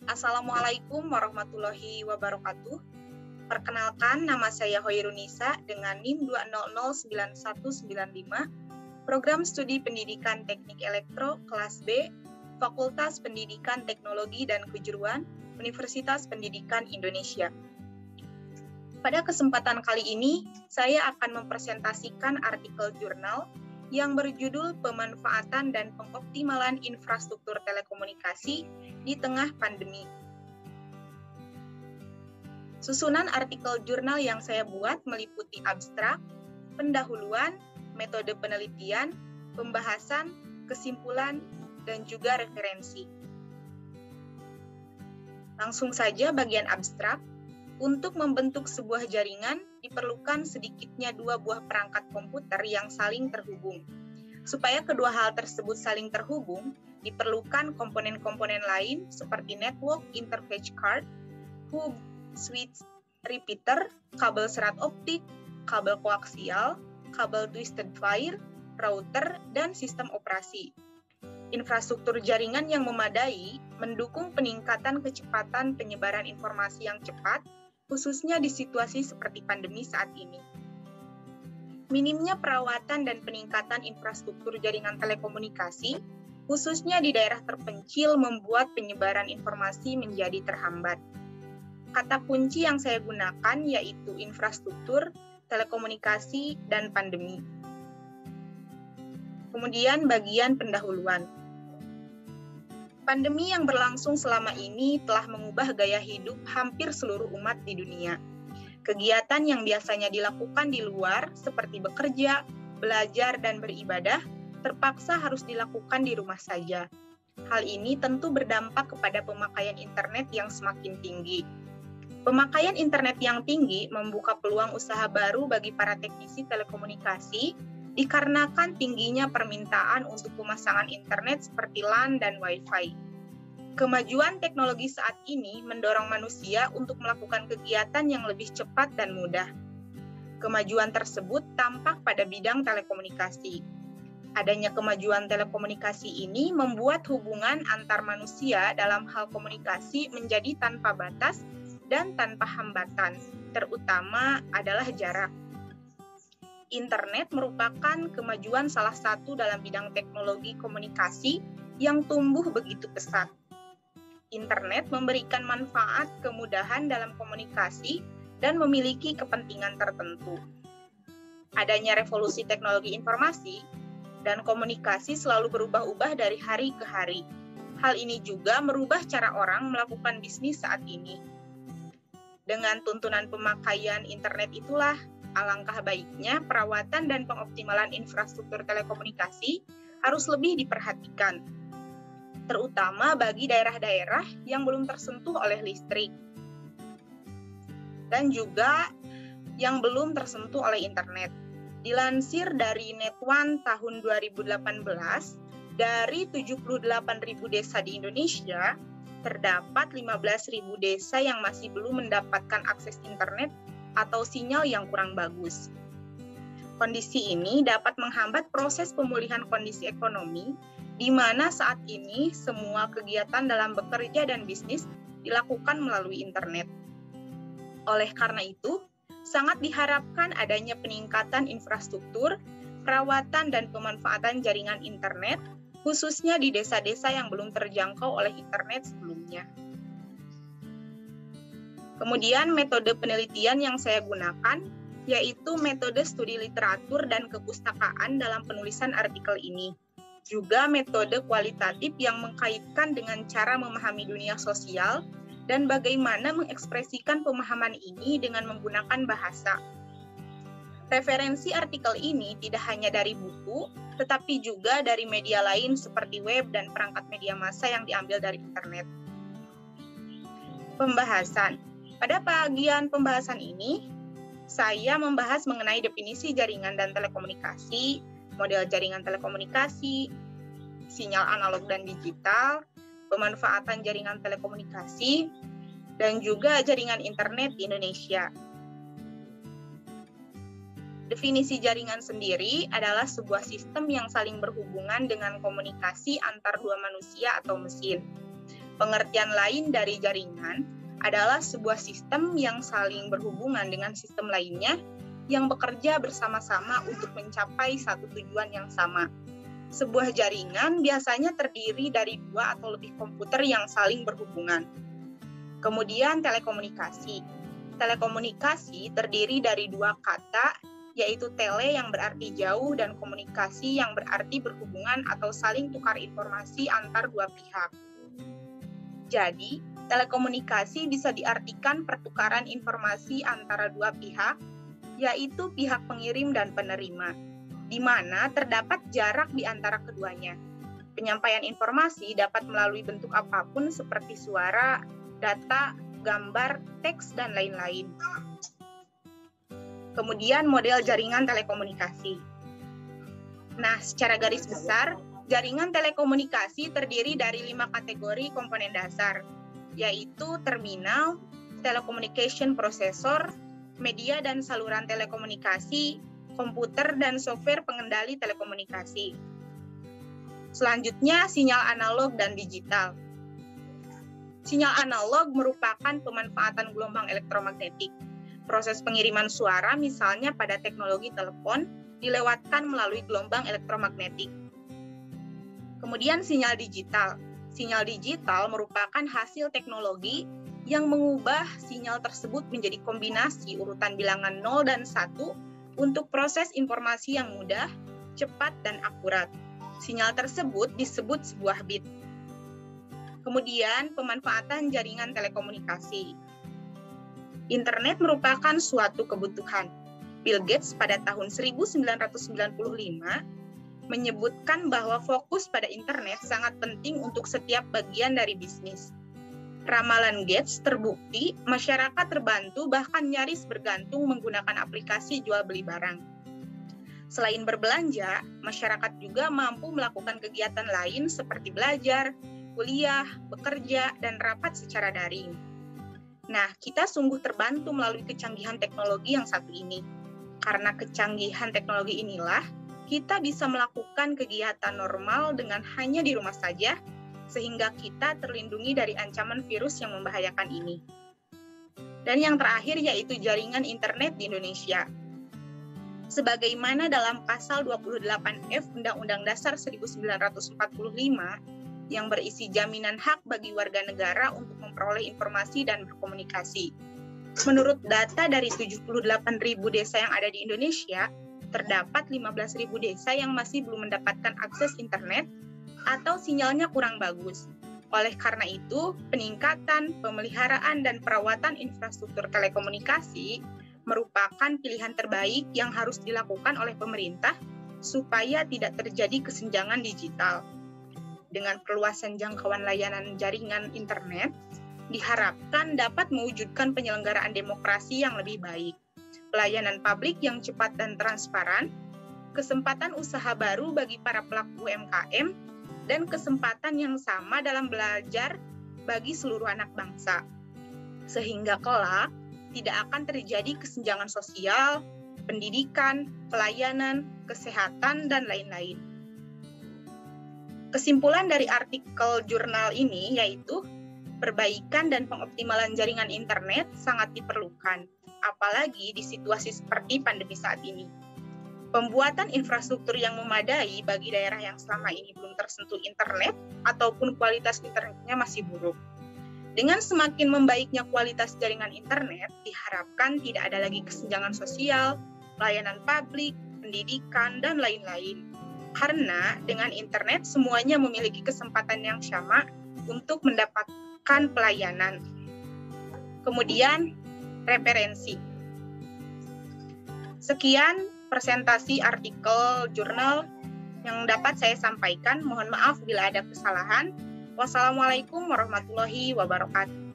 Assalamualaikum warahmatullahi wabarakatuh. Perkenalkan, nama saya Hoirunisa dengan NIM 2009195, Program Studi Pendidikan Teknik Elektro kelas B, Fakultas Pendidikan Teknologi dan Kejuruan, Universitas Pendidikan Indonesia. Pada kesempatan kali ini, saya akan mempresentasikan artikel jurnal yang berjudul Pemanfaatan dan Pengoptimalan Infrastruktur Telekomunikasi di Tengah Pandemi. Susunan artikel jurnal yang saya buat meliputi abstrak, pendahuluan, metode penelitian, pembahasan, kesimpulan, dan juga referensi. Langsung saja bagian abstrak. Untuk membentuk sebuah jaringan, diperlukan sedikitnya 2 buah perangkat komputer yang saling terhubung. Supaya kedua hal tersebut saling terhubung, diperlukan komponen-komponen lain seperti network interface card, hub, switch, repeater, kabel serat optik, kabel koaksial, kabel twisted wire, router, dan sistem operasi. Infrastruktur jaringan yang memadai mendukung peningkatan kecepatan penyebaran informasi yang cepat, khususnya di situasi seperti pandemi saat ini. Minimnya perawatan dan peningkatan infrastruktur jaringan telekomunikasi, khususnya di daerah terpencil, membuat penyebaran informasi menjadi terhambat. Kata kunci yang saya gunakan yaitu infrastruktur, telekomunikasi, dan pandemi. Kemudian bagian pendahuluan. Pandemi yang berlangsung selama ini telah mengubah gaya hidup hampir seluruh umat di dunia. Kegiatan yang biasanya dilakukan di luar, seperti bekerja, belajar, dan beribadah, terpaksa harus dilakukan di rumah saja. Hal ini tentu berdampak kepada pemakaian internet yang semakin tinggi. Pemakaian internet yang tinggi membuka peluang usaha baru bagi para teknisi telekomunikasi, dikarenakan tingginya permintaan untuk pemasangan internet seperti LAN dan Wi-Fi. Kemajuan teknologi saat ini mendorong manusia untuk melakukan kegiatan yang lebih cepat dan mudah. Kemajuan tersebut tampak pada bidang telekomunikasi. Adanya kemajuan telekomunikasi ini membuat hubungan antar manusia dalam hal komunikasi menjadi tanpa batas dan tanpa hambatan, terutama adalah jarak. Internet merupakan kemajuan salah satu dalam bidang teknologi komunikasi yang tumbuh begitu pesat. Internet memberikan manfaat kemudahan dalam komunikasi dan memiliki kepentingan tertentu. Adanya revolusi teknologi informasi dan komunikasi selalu berubah-ubah dari hari ke hari. Hal ini juga merubah cara orang melakukan bisnis saat ini. Dengan tuntunan pemakaian internet itulah, alangkah baiknya perawatan dan pengoptimalan infrastruktur telekomunikasi harus lebih diperhatikan, terutama bagi daerah-daerah yang belum tersentuh oleh listrik dan juga yang belum tersentuh oleh internet. Dilansir dari Net1 tahun 2018, dari 78.000 desa di Indonesia, terdapat 15.000 desa yang masih belum mendapatkan akses internet atau sinyal yang kurang bagus. Kondisi ini dapat menghambat proses pemulihan kondisi ekonomi, di mana saat ini semua kegiatan dalam bekerja dan bisnis dilakukan melalui internet. Oleh karena itu, sangat diharapkan adanya peningkatan infrastruktur, perawatan dan pemanfaatan jaringan internet, khususnya di desa-desa yang belum terjangkau oleh internet sebelumnya. Kemudian metode penelitian yang saya gunakan yaitu metode studi literatur dan kepustakaan dalam penulisan artikel ini. Juga metode kualitatif yang mengkaitkan dengan cara memahami dunia sosial dan bagaimana mengekspresikan pemahaman ini dengan menggunakan bahasa. Referensi artikel ini tidak hanya dari buku, tetapi juga dari media lain seperti web dan perangkat media massa yang diambil dari internet. Pembahasan. Pada bagian pembahasan ini, saya membahas mengenai definisi jaringan dan telekomunikasi, model jaringan telekomunikasi, sinyal analog dan digital, pemanfaatan jaringan telekomunikasi, dan juga jaringan internet di Indonesia. Definisi jaringan sendiri adalah sebuah sistem yang saling berhubungan dengan komunikasi antar dua manusia atau mesin. Pengertian lain dari jaringan adalah sebuah sistem yang saling berhubungan dengan sistem lainnya yang bekerja bersama-sama untuk mencapai satu tujuan yang sama. Sebuah jaringan biasanya terdiri dari 2 atau lebih komputer yang saling berhubungan. Kemudian telekomunikasi. Telekomunikasi terdiri dari 2 kata, yaitu tele yang berarti jauh dan komunikasi yang berarti berhubungan atau saling tukar informasi antar 2 pihak. Jadi, telekomunikasi bisa diartikan pertukaran informasi antara 2 pihak, yaitu pihak pengirim dan penerima, di mana terdapat jarak di antara keduanya. Penyampaian informasi dapat melalui bentuk apapun seperti suara, data, gambar, teks, dan lain-lain. Kemudian model jaringan telekomunikasi. Nah, secara garis besar, jaringan telekomunikasi terdiri dari 5 kategori komponen dasar, yaitu terminal, telecommunication processor, media dan saluran telekomunikasi, komputer dan software pengendali telekomunikasi. Selanjutnya, sinyal analog dan digital. Sinyal analog merupakan pemanfaatan gelombang elektromagnetik. Proses pengiriman suara, misalnya pada teknologi telepon, dilewatkan melalui gelombang elektromagnetik. Kemudian sinyal digital. Sinyal digital merupakan hasil teknologi yang mengubah sinyal tersebut menjadi kombinasi urutan bilangan 0 dan 1 untuk proses informasi yang mudah, cepat, dan akurat. Sinyal tersebut disebut sebuah bit. Kemudian pemanfaatan jaringan telekomunikasi. Internet merupakan suatu kebutuhan. Bill Gates pada tahun 1995 menyebutkan bahwa fokus pada internet sangat penting untuk setiap bagian dari bisnis. Ramalan Gates terbukti, masyarakat terbantu bahkan nyaris bergantung menggunakan aplikasi jual beli barang. Selain berbelanja, masyarakat juga mampu melakukan kegiatan lain seperti belajar, kuliah, bekerja, dan rapat secara daring. Nah, kita sungguh terbantu melalui kecanggihan teknologi yang satu ini. Karena kecanggihan teknologi inilah, kita bisa melakukan kegiatan normal dengan hanya di rumah saja, sehingga kita terlindungi dari ancaman virus yang membahayakan ini. Dan yang terakhir yaitu jaringan internet di Indonesia. Sebagaimana dalam pasal 28F Undang-Undang Dasar 1945 yang berisi jaminan hak bagi warga negara untuk memperoleh informasi dan berkomunikasi. Menurut data dari 78.000 desa yang ada di Indonesia, terdapat 15.000 desa yang masih belum mendapatkan akses internet atau sinyalnya kurang bagus. Oleh karena itu, peningkatan, pemeliharaan, dan perawatan infrastruktur telekomunikasi merupakan pilihan terbaik yang harus dilakukan oleh pemerintah supaya tidak terjadi kesenjangan digital. Dengan perluasan jangkauan layanan jaringan internet, diharapkan dapat mewujudkan penyelenggaraan demokrasi yang lebih baik, pelayanan publik yang cepat dan transparan, kesempatan usaha baru bagi para pelaku UMKM, dan kesempatan yang sama dalam belajar bagi seluruh anak bangsa. Sehingga kelak tidak akan terjadi kesenjangan sosial, pendidikan, pelayanan, kesehatan, dan lain-lain. Kesimpulan dari artikel jurnal ini yaitu perbaikan dan pengoptimalan jaringan internet sangat diperlukan, apalagi di situasi seperti pandemi saat ini. Pembuatan infrastruktur yang memadai bagi daerah yang selama ini belum tersentuh internet ataupun kualitas internetnya masih buruk. Dengan semakin membaiknya kualitas jaringan internet, diharapkan tidak ada lagi kesenjangan sosial, pelayanan publik, pendidikan, dan lain-lain. Karena dengan internet semuanya memiliki kesempatan yang sama untuk mendapatkan pelayanan. Kemudian, referensi. Sekian presentasi artikel jurnal yang dapat saya sampaikan. Mohon maaf bila ada kesalahan. Wassalamualaikum warahmatullahi wabarakatuh.